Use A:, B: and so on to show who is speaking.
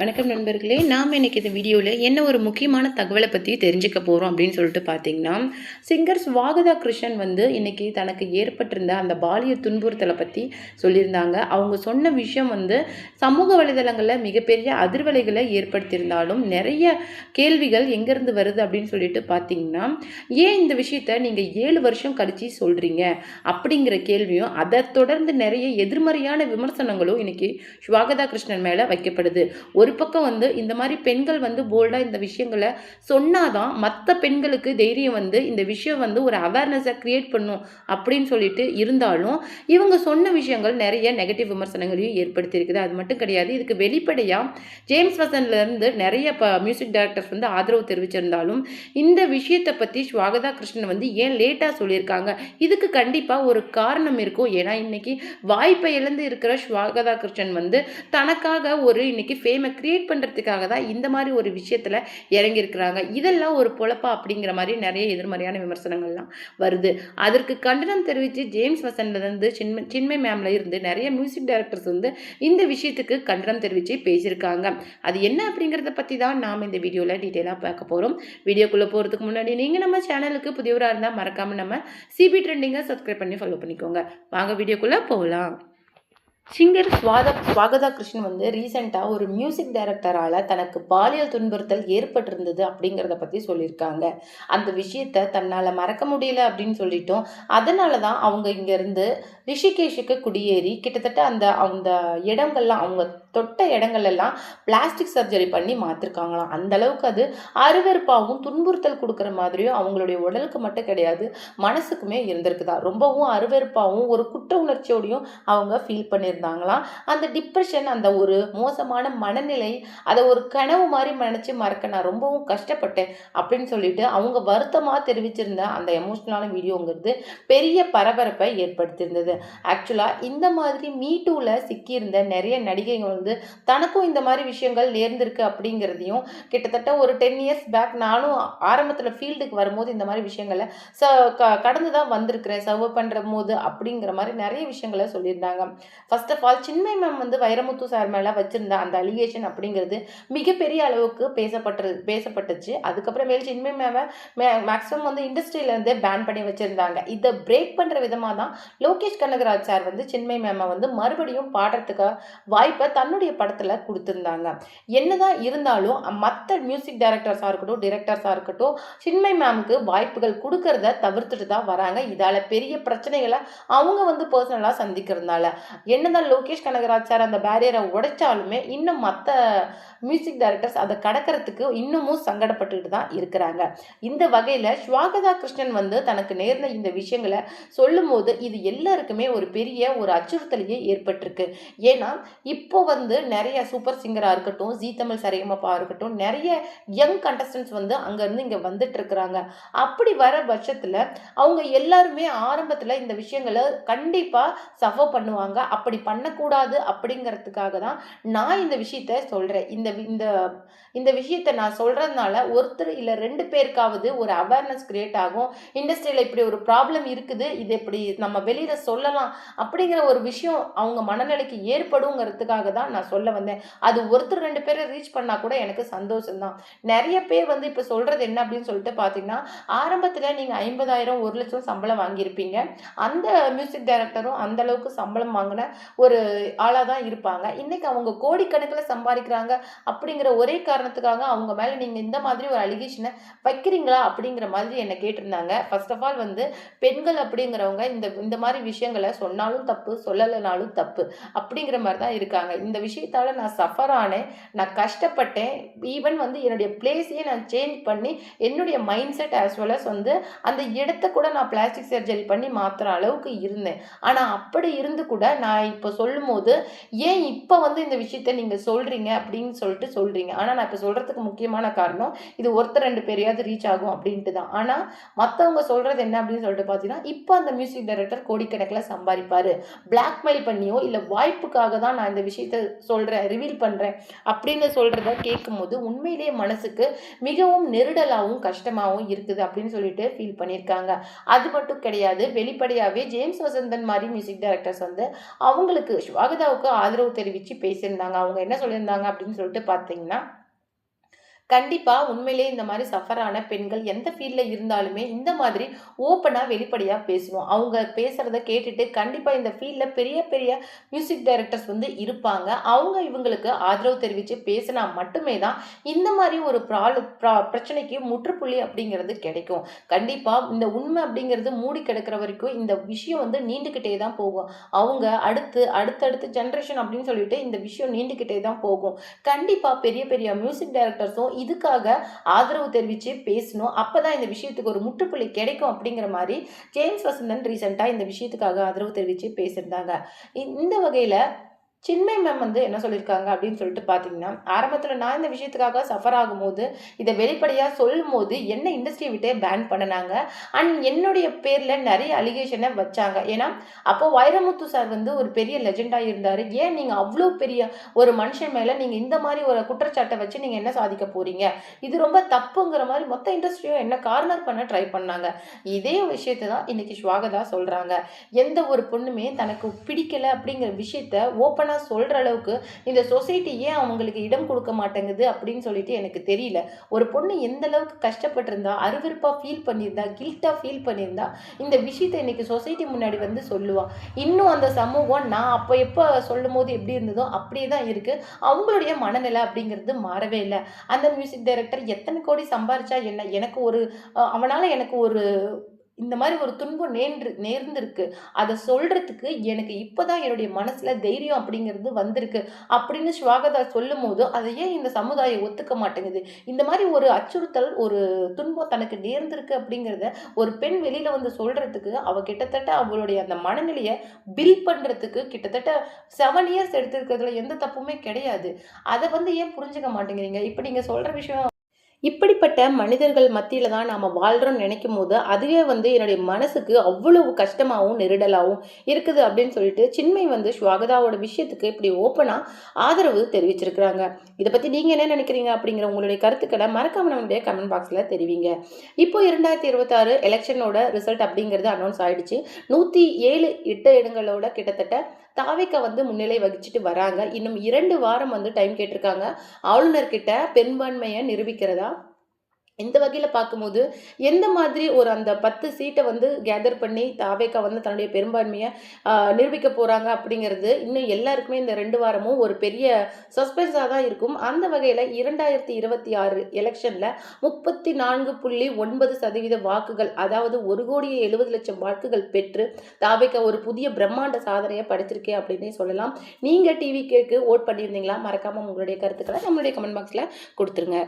A: வணக்கம் நண்பர்களே. நாம் இன்னைக்கு இந்த வீடியோவில் என்ன ஒரு முக்கியமான தகவலை பற்றி தெரிஞ்சுக்க போகிறோம் அப்படின்னு சொல்லிட்டு பார்த்தீங்கன்னா, சிங்கர் ஸ்வாகதா கிருஷ்ணன் வந்து இன்னைக்கு தனக்கு ஏற்பட்டிருந்த அந்த பாலியல் துன்புறுத்தலை பற்றி சொல்லியிருந்தாங்க. அவங்க சொன்ன விஷயம் வந்து சமூக வலைதளங்களில் மிகப்பெரிய அதிர்வலைகளை ஏற்படுத்தியிருந்தாலும் நிறைய கேள்விகள் எங்கேருந்து வருது அப்படின்னு சொல்லிட்டு பார்த்தீங்கன்னா, ஏன் இந்த விஷயத்த நீங்கள் 7 வருஷம் கழிச்சு சொல்கிறீங்க அப்படிங்கிற கேள்வியும், அதை தொடர்ந்து நிறைய எதிர்மறையான விமர்சனங்களும் இன்னைக்கு ஸ்வாகதா கிருஷ்ணன் மேலே வைக்கப்படுது. ஒரு பக்கம் வந்து இந்த மாதிரி பெண்கள் வந்து போல்டாக இந்த விஷயங்களை சொன்னாதான் மற்ற பெண்களுக்கு தைரியம் வந்து இந்த விஷயம் வந்து ஒரு அவேர்னஸை கிரியேட் பண்ணும் அப்படின்னு சொல்லிட்டு இருந்தாலும், இவங்க சொன்ன விஷயங்கள் நிறைய நெகட்டிவ் விமர்சனங்களையும் ஏற்படுத்தியிருக்குது. அது மட்டும் கிடையாது, இதுக்கு வெளிப்படையாக ஜேம்ஸ் வசன்லேருந்து நிறைய மியூசிக் டைரக்டர்ஸ் வந்து ஆதரவு தெரிவிச்சிருந்தாலும், இந்த விஷயத்தை பற்றி ஸ்வாகதா கிருஷ்ணன் வந்து ஏன் லேட்டாக சொல்லியிருக்காங்க, இதுக்கு கண்டிப்பாக ஒரு காரணம் இருக்கும். ஏன்னா இன்னைக்கு வாய்ப்பை இழந்து இருக்கிற ஸ்வாகதா கிருஷ்ணன் வந்து தனக்காக ஒரு இன்னைக்கு ஃபேமை கிரியேட் பண்ணுறதுக்காக தான் இந்த மாதிரி ஒரு விஷயத்தில் இறங்கியிருக்கிறாங்க. இதெல்லாம் ஒரு பொழப்பா அப்படிங்கிற மாதிரி நிறைய எதிர்மறையான விமர்சனங்கள்லாம் வருது. அதற்கு கண்டனம் தெரிவித்து ஜேம்ஸ் வசன்லேருந்து சின்மை மேம்ல இருந்து நிறைய மியூசிக் டைரக்டர்ஸ் வந்து இந்த விஷயத்துக்கு கண்டனம் தெரிவித்து பேசியிருக்காங்க. அது என்ன அப்படிங்கிறத பற்றி தான் நாம் இந்த வீடியோவில் டீட்டெயிலாக பார்க்க போகிறோம். வீடியோக்குள்ளே போகிறதுக்கு முன்னாடி நீங்கள் நம்ம சேனலுக்கு புதியவராக இருந்தால் மறக்காமல் நம்ம சிபி ட்ரெண்டிங்கை சப்ஸ்கிரைப் பண்ணி ஃபாலோ பண்ணிக்கோங்க. வாங்க வீடியோக்குள்ளே போகலாம். சிங்கர் ஸ்வாகதா கிருஷ்ணன் வந்து ரீசெண்டாக ஒரு மியூசிக் டைரக்டரால் தனக்கு பாலியல் துன்புறுத்தல் ஏற்பட்டிருந்தது அப்படிங்கிறத பற்றி சொல்லியிருக்காங்க. அந்த விஷயத்த தன்னால் மறக்க முடியல அப்படின்னு சொல்லிட்டோம். அதனால தான் அவங்க இங்கேருந்து ரிஷிகேஷுக்கு குடியேறி கிட்டத்தட்ட அந்த அந்த இடங்கள்லாம், அவங்க தொட்ட இடங்கள்லாம் பிளாஸ்டிக் சர்ஜரி பண்ணி மாற்றிருக்காங்களாம். அந்த அளவுக்கு அது அருவருப்பாகவும் துன்புறுத்தல் கொடுக்குற மாதிரியும் அவங்களுடைய உடலுக்கு மட்டும் கிடையாது, மனசுக்குமே இருந்திருக்குதா. ரொம்பவும் அருவருப்பாகவும் ஒரு குற்ற உணர்ச்சியோடையும் அவங்க ஃபீல் பண்ணியிருந்தாங்களாம். அந்த டிப்ரெஷன், அந்த ஒரு மோசமான மனநிலை, அதை ஒரு கனவு மாதிரி நினச்சி மறக்க நான் ரொம்பவும் கஷ்டப்பட்டேன் அப்படின்னு சொல்லிட்டு அவங்க வருத்தமாக தெரிவிச்சிருந்த அந்த எமோஷ்னலான வீடியோங்கிறது பெரிய பரபரப்பை ஏற்படுத்தியிருந்தது. ஆக்சுவலாக இந்த மாதிரி மீட்டூவில் சிக்கியிருந்த நிறைய நடிகைகள் வந்து தனக்கும் இந்த மாதிரி விஷயங்கள் நேர்ந்திருக்கு அப்படிங்கிறதையும் கிட்டத்தட்ட ஒரு 10 இயர்ஸ் பேக் நானும் ஆரம்பத்தில் ஃபீல்டுக்கு வரும்போது இந்த மாதிரி விஷயங்களை கடந்து தான் வந்திருக்கிறேன் சர்வ் பண்ணுற போது அப்படிங்கிற மாதிரி நிறைய விஷயங்களை சொல்லியிருந்தாங்க. First of all Chinmayi ma'am வந்து வைரமுத்து சார் மேலே வச்சிருந்த அந்த அலிகேஷன் அப்படிங்கிறது மிகப்பெரிய அளவுக்கு பேசப்பட்டுச்சு. அதுக்கப்புறமேல் சின்மை மேமை மேக்ஸிமம் வந்து இண்டஸ்ட்ரியிலேருந்தே பேன் பண்ணி வச்சுருந்தாங்க. இதை பிரேக் பண்ணுற விதமாக தான் லோகேஷ் கனகராஜ் சார் வந்து சின்மை மேமை வந்து மறுபடியும் பாடுறதுக்கு வாய்ப்பை தன்னுடைய படத்தில் கொடுத்துருந்தாங்க. என்னதான் இருந்தாலும் மற்ற மியூசிக் டைரக்டர்ஸாக இருக்கட்டும், டிரெக்டர்ஸாக இருக்கட்டும், சின்மை மேமுக்கு வாய்ப்புகள் கொடுக்கறத தவிர்த்துட்டு தான் வராங்க. இதால் பெரிய பிரச்சனைகளை அவங்க வந்து பர்சனலாக சந்திக்கிறதுனால என்னதான் லோகேஷ் கனகராஜ் சார் அந்த பேரியரை உடைச்சாலுமே இன்னும் மற்ற மியூசிக் டைரக்டர்ஸ் அதை கடக்கிறதுக்கு இன்னமும் சங்கடப்பட்டுட்டு தான் இருக்கிறாங்க. இந்த வகையில் ஸ்வாகதா கிருஷ்ணன் வந்து தனக்கு நேர்ந்த இந்த விஷயங்களை சொல்லும் போது இது எல்லாருக்குமே ஒரு பெரிய ஒரு அச்சுறுத்தலையே ஏற்பட்டிருக்கு. ஏன்னா இப்போ வந்து நிறைய சூப்பர் சிங்கராக இருக்கட்டும், ஜீ தமிழ் சரிகமப்பா இருக்கட்டும், நிறைய யங் கண்டஸ்டன்ஸ் வந்து அங்கேருந்து இங்கே வந்துட்டு இருக்கிறாங்க. அப்படி வர பட்சத்தில் அவங்க எல்லாருமே ஆரம்பத்தில் இந்த விஷயங்களை கண்டிப்பாக சஃபர் பண்ணுவாங்க. அப்படி பண்ணக்கூடாது அப்படிங்கிறதுக்காக தான் நான் இந்த விஷயத்த சொல்கிறேன். இந்த இந்த விஷயத்தை நான் சொல்கிறதுனால ஒருத்தர் இல்லை 2 பேருக்காவது ஒரு அவேர்னஸ் கிரியேட் ஆகும். இண்டஸ்ட்ரியில் இப்படி ஒரு ப்ராப்ளம் இருக்குது, இது எப்படி நம்ம வெளியில் சொல்லலாம் அப்படிங்கிற ஒரு விஷயம் அவங்க மனநிலைக்கு ஏற்படுங்கிறதுக்காக தான் நான் சொல்ல வந்தேன். அது ஒருத்தர் 2 பேரை ரீச் பண்ணால் கூட எனக்கு சந்தோஷம்தான். நிறைய பேர் வந்து இப்போ சொல்கிறது என்ன அப்படின்னு சொல்லிட்டு பார்த்தீங்கன்னா, ஆரம்பத்தில் நீங்கள் 50,000 1 லட்சம் சம்பளம் வாங்கியிருப்பீங்க. அந்த மியூசிக் டைரக்டரும் அந்த அளவுக்கு சம்பளம் வாங்கின ஒரு ஆளாக தான் இருப்பாங்க. இன்றைக்கி அவங்க கோடிக்கணக்கில் சம்பாதிக்கிறாங்க அப்படிங்கிற ஒரே காரணத்துக்காக அவங்க மேலே நீங்கள் இந்த மாதிரி ஒரு அலிகேஷனை வைக்கிறீங்களா அப்படிங்கிற மாதிரி என்னை கேட்டிருந்தாங்க. ஃபர்ஸ்ட் ஆஃப் ஆல் வந்து பெண்கள் அப்படிங்கிறவங்க இந்த மாதிரி விஷயங்களை சொன்னாலும் தப்பு, சொல்லலைனாலும் தப்பு அப்படிங்கிற மாதிரி தான் இருக்காங்க. இந்த விஷயத்தால் நான் சஃபர் ஆனேன், நான் கஷ்டப்பட்டேன். ஈவன் வந்து என்னுடைய பிளேஸையே நான் சேஞ்ச் பண்ணி என்னுடைய mindset as well as வந்து அந்த இடத்த கூட நான் பிளாஸ்டிக் சர்ஜரி பண்ணி மாற்றுற அளவுக்கு இருந்தேன். ஆனால் அப்படி இருந்து கூட நான் இப்போ சொல்லும் போது ஏன் இப்போ வந்து இந்த விஷயத்த நீங்கள் சொல்கிறீங்க அப்படின்னு சொல்கிறீங்க. ஆனால் நான் இப்போ சொல்கிறதுக்கு முக்கியமான காரணம் இது ஒருத்தர் 2 பேரையாவது ரீச் ஆகும் அப்படின்ட்டு தான். ஆனால் மற்றவங்க சொல்கிறது என்ன அப்படின்னு சொல்லிட்டு பார்த்தீங்கன்னா, இப்போ அந்த மியூசிக் டைரக்டர் கோடிக்கணக்கில் சம்பாதிப்பார், பிளாக்மெயில் பண்ணியோ இல்லை வாய்ப்புக்காக தான் நான் இந்த விஷயத்தை சொல்கிறேன், ரிவீல் பண்ணுறேன் அப்படின்னு சொல்கிறத கேட்கும்போது உண்மையிலேயே மனசுக்கு மிகவும் நெருடலாகவும் கஷ்டமாகவும் இருக்குது அப்படின்னு சொல்லிட்டு ஃபீல் பண்ணியிருக்காங்க. அது மட்டும் கிடையாது, வெளிப்படையாகவே ஜேம்ஸ் வசந்தன் மாதிரி மியூசிக் டைரக்டர்ஸ் வந்து அவங்களுக்கு ஸ்வாகதாவுக்கு ஆதரவு தெரிவித்து பேசியிருந்தாங்க. அவங்க என்ன சொல்லியிருந்தாங்க அப்படின்னு சொல்லிட்டு பார்த்தீங்கன்னா, கண்டிப்பா உண்மையிலேயே இந்த மாதிரி சஃபர் ஆன பெண்கள் எந்த ஃபீல்ட்ல இருந்தாலுமே இந்த மாதிரி ஓப்பனா வெளிப்படையா பேசணும். அவங்க பேசுறத கேட்டுட்டு கண்டிப்பா இந்த ஃபீல்ட்ல பெரிய பெரிய மியூசிக் டைரக்டர்ஸ் வந்து இருப்பாங்க. அவங்க இவங்களுக்கு ஆதரவு தெரிவிச்சு பேசினா மட்டுமே தான் இந்த மாதிரி ஒரு பிரச்சனைக்கு முற்றுப்புள்ளி அப்படிங்கிறது கிடைக்கும். கண்டிப்பா இந்த உண்மை அப்படிங்கிறது மூடி கிடக்கிற வரைக்கும் இந்த விஷயம் வந்து நீண்டுகிட்டே தான் போகும். அவங்க அடுத்தடுத்த ஜெனரேஷன் அப்படின்னு சொல்லிட்டு இந்த விஷயம் நீண்டுகிட்டே தான் போகும். கண்டிப்பா பெரிய பெரிய மியூசிக் டைரக்டர்ஸும் இதுக்காக ஆதரவு தெரிவித்து பேசணும். அப்பதான் இந்த விஷயத்துக்கு ஒரு முற்றுப்புள்ளி கிடைக்கும் அப்படிங்கிற மாதிரி ஜேம்ஸ் வசந்தன் ரீசெண்டாக இந்த விஷயத்துக்காக ஆதரவு தெரிவித்து பேசியிருந்தாங்க. இந்த வகையில் சின்மய் மேம் வந்து என்ன சொல்லியிருக்காங்க அப்படின்னு சொல்லிட்டு பார்த்தீங்கன்னா, ஆரம்பத்தில் நான் இந்த விஷயத்துக்காக சஃபர் ஆகும்போது இதை வெளிப்படையாக சொல்லும்போது என்ன இண்டஸ்ட்ரியை விட்டே பேன் பண்ணினாங்க. அண்ட் என்னுடைய பேரில் நிறைய அலிகேஷனை வச்சாங்க. ஏன்னா அப்போ வைரமுத்து சார் வந்து ஒரு பெரிய லெஜெண்டாக இருந்தார். ஏன் நீங்கள் அவ்வளோ பெரிய ஒரு மனுஷன் மேலே நீங்கள் இந்த மாதிரி ஒரு குற்றச்சாட்டை வச்சு நீங்கள் என்ன சாதிக்க போகிறீங்க, இது ரொம்ப தப்புங்கிற மாதிரி மொத்த இண்டஸ்ட்ரியும் என்ன கார்னர் பண்ண ட்ரை பண்ணாங்க. இதே விஷயத்தை தான் இன்னைக்கு ஸ்வாகதா சொல்கிறாங்க. எந்த ஒரு பொண்ணுமே தனக்கு பிடிக்கலை அப்படிங்கிற விஷயத்த ஓப்பனாக சொல்ற அளவுக்கு இந்த சொசைட்டி ஏன் அவங்களுக்கு இடம் கொடுக்க மாட்டேங்குது அப்படின்னு சொல்லிட்டு எனக்கு தெரியல. ஒரு பொண்ணு எந்த அளவுக்கு கஷ்டப்பட்டிருந்தா, அருவருப்பா ஃபீல் பண்ணியிருந்தா, கில்ட்டா ஃபீல் பண்ணியிருந்தா இந்த விஷயத்தை இன்னைக்கு சொசைட்டி முன்னாடி வந்து சொல்லுவா. இன்னும் அந்த சமூகம் நான் அப்போ எப்போ சொல்லும் போது எப்படி இருந்ததோ அப்படியே தான் இருக்கு. அவங்களுடைய மனநிலை அப்படிங்கிறது மாறவே இல்லை. அந்த மியூசிக் டைரக்டர் எத்தனை கோடி சம்பாரிச்சா என்ன, எனக்கு ஒரு அவனால எனக்கு ஒரு இந்த மாதிரி ஒரு துன்பம் நேர்ந்திருக்கு. அதை சொல்றதுக்கு எனக்கு இப்பதான் என்னுடைய மனசுல தைரியம் அப்படிங்கிறது வந்திருக்கு அப்படின்னு ஸ்வாகதா சொல்லும் போது அதை ஏன் இந்த சமுதாயம் ஒத்துக்க மாட்டேங்குது? இந்த மாதிரி ஒரு அச்சுறுத்தல், ஒரு துன்பம் தனக்கு நேர்ந்திருக்கு அப்படிங்கிறத ஒரு பெண் வெளியில வந்து சொல்றதுக்கு அவ கிட்டத்தட்ட அவளுடைய அந்த மனநிலையை பில்ட் பண்றதுக்கு கிட்டத்தட்ட 7 இயர்ஸ் எடுத்திருக்கிறதுல எந்த தப்புமே கிடையாது. அதை வந்து ஏன் புரிஞ்சுக்க மாட்டேங்கிறீங்க? இப்ப நீங்க சொல்ற விஷயம் இப்படிப்பட்ட மனிதர்கள் மத்தியில தான் நாம வாழ்றோம்னு நினைக்கும் போது, அதுவே வந்து என்னுடைய மனசுக்கு அவ்வளவு கஷ்டமாவும், நெருடலாவும் இருக்குது அப்படின்னு சொல்லிட்டு, சின்மய் வந்து ஸ்வாகதாவோட விஷயத்துக்கு இப்படி ஓப்பனா ஆதரவு தெரிவிச்சிருக்கிறாங்க. இத பத்தி நீங்க என்ன நினைக்கிறீங்க? அப்படிங்கிற உங்களுடைய கருத்துக்களை மறக்காம நம்மளுடைய கமெண்ட் பாக்ஸ்ல தெரிவிங்க. இப்போ 2026 எலெக்ஷனோட ரிசல்ட் அப்படிங்கிறது அனௌன்ஸ் ஆயிடுச்சு. 107 இடங்களோட கிட்டத்தட்ட தாவேக்கா வந்து முன்னிலை வகிச்சுட்டு வராங்க. இன்னும் 2 வாரம் வந்து டைம் கேட்டிருக்காங்க. ஆளுநர்கிட்ட பெரும்பான்மையை நிரூபிக்கிறதா. இந்த வகையில் பார்க்கும்போது எந்த மாதிரி ஒரு அந்த 10 சீட்டை வந்து கேதர் பண்ணி தாவேக்கா வந்து தன்னுடைய பெரும்பான்மையை நிரூபிக்க போகிறாங்க அப்படிங்கிறது இன்னும் எல்லாருக்குமே இந்த 2 வாரமும் ஒரு பெரிய சஸ்பென்ஸாக தான் இருக்கும். அந்த வகையில் 2026 எலெக்ஷனில் 34.9% வாக்குகள், அதாவது 1,70,00,000 வாக்குகள் பெற்று தாவேக்கா ஒரு புதிய பிரம்மாண்ட சாதனையை படைச்சிருக்கே அப்படின்னே சொல்லலாம். நீங்கள் டிவி கேக்கு ஓட் பண்ணியிருந்தீங்களா? மறக்காமல் உங்களுடைய கருத்துக்களை நம்மளுடைய கமெண்ட் பாக்ஸில் கொடுத்துருங்க.